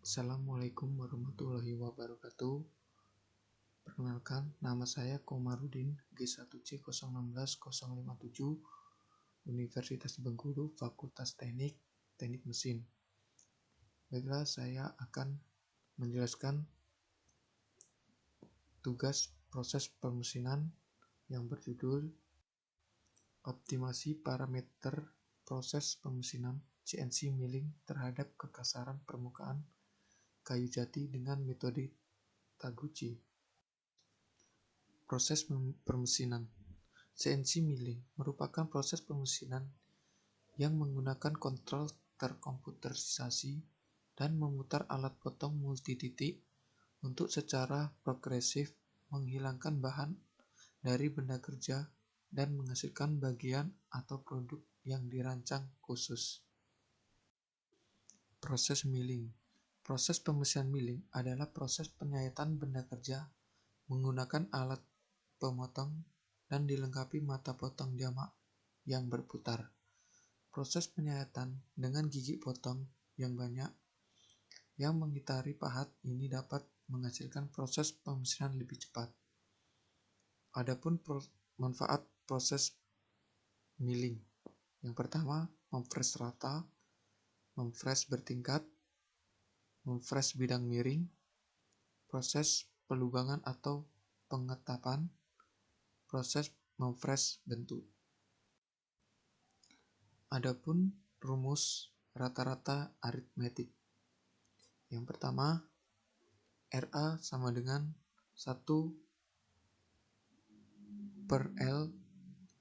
Assalamualaikum warahmatullahi wabarakatuh. Perkenalkan, nama saya Komarudin G1C061057, Universitas Bengkulu, Fakultas Teknik Mesin. Baiklah, saya akan menjelaskan tugas proses permesinan yang berjudul Optimasi Parameter Proses Permesinan CNC Milling terhadap kekasaran permukaan kayu jati dengan metode Taguchi. Proses permesinan CNC milling merupakan proses permesinan yang menggunakan kontrol terkomputerisasi dan memutar alat potong multititik untuk secara progresif menghilangkan bahan dari benda kerja dan menghasilkan bagian atau produk yang dirancang khusus. Proses milling. Proses permesinan milling adalah proses penyayatan benda kerja menggunakan alat pemotong dan dilengkapi mata potong jamak yang berputar. Proses penyayatan dengan gigi potong yang banyak yang mengitari pahat ini dapat menghasilkan proses permesinan lebih cepat. Adapun manfaat proses milling. Yang pertama, memfresh rata, memfresh bertingkat, memfresh bidang miring, proses pelubangan atau pengetapan, proses memfresh bentuk. Adapun rumus rata-rata aritmetik. Yang pertama, RA sama dengan 1/L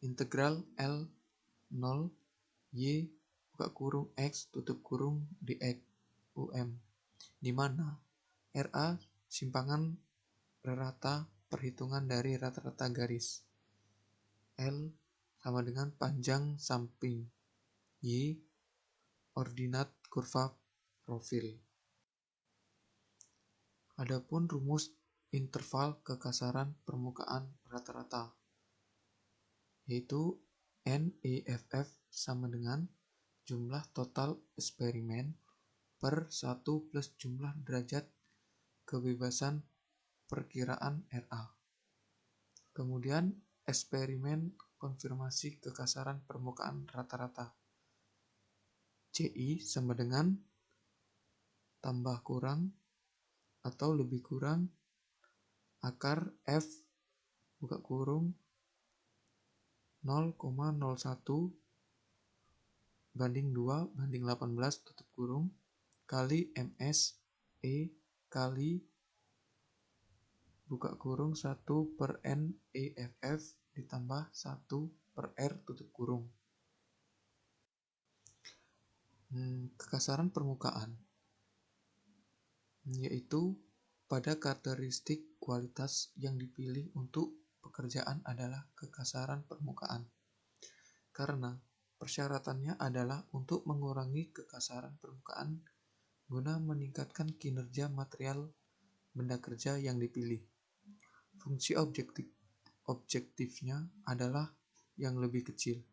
integral L 0 Y buka kurung X tutup kurung dx UM, di mana RA simpangan rata perhitungan dari rata-rata garis, L sama dengan panjang samping, Y ordinat kurva profil. Adapun rumus interval kekasaran permukaan rata-rata, yaitu NEFF sama dengan jumlah total eksperimen per 1 plus jumlah derajat kebebasan perkiraan RA. Kemudian eksperimen konfirmasi kekasaran permukaan rata-rata, CI sama dengan tambah kurang atau lebih kurang akar F buka kurung 0,01 banding 2 banding 18 tutup kurung kali MS E kali buka kurung 1/N EFF ditambah 1/R tutup kurung. Kekasaran permukaan, yaitu pada karakteristik kualitas yang dipilih untuk pekerjaan adalah kekasaran permukaan, karena persyaratannya adalah untuk mengurangi kekasaran permukaan guna meningkatkan kinerja material benda kerja yang dipilih. Fungsi objektifnya adalah yang lebih kecil,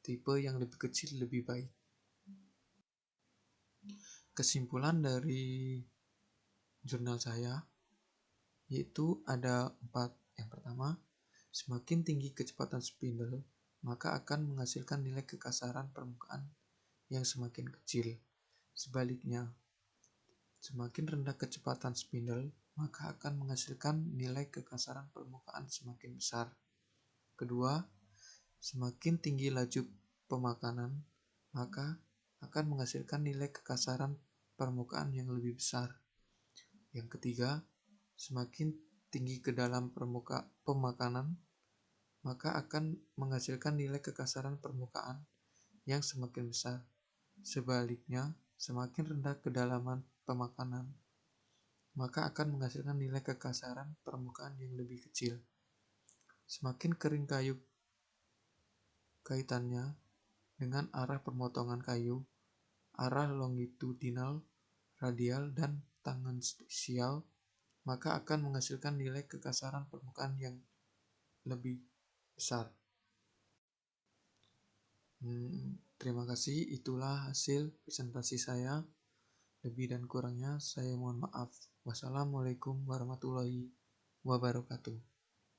tipe yang lebih kecil lebih baik. Kesimpulan dari jurnal saya yaitu ada 4. Yang pertama, semakin tinggi kecepatan spindle, maka akan menghasilkan nilai kekasaran permukaan yang semakin kecil. Sebaliknya, semakin rendah kecepatan spindle, maka akan menghasilkan nilai kekasaran permukaan semakin besar. Kedua, semakin tinggi laju pemakanan, maka akan menghasilkan nilai kekasaran permukaan yang lebih besar. Yang ketiga, semakin tinggi ke dalam pemakanan, maka akan menghasilkan nilai kekasaran permukaan yang semakin besar. Sebaliknya, semakin rendah kedalaman pemakanan, maka akan menghasilkan nilai kekasaran permukaan yang lebih kecil. Semakin kering kayu kaitannya dengan arah pemotongan kayu, arah longitudinal, radial, dan tangensial, maka akan menghasilkan nilai kekasaran permukaan yang lebih besar. Terima kasih, itulah hasil presentasi saya. Lebih dan kurangnya saya mohon maaf. Wassalamualaikum warahmatullahi wabarakatuh.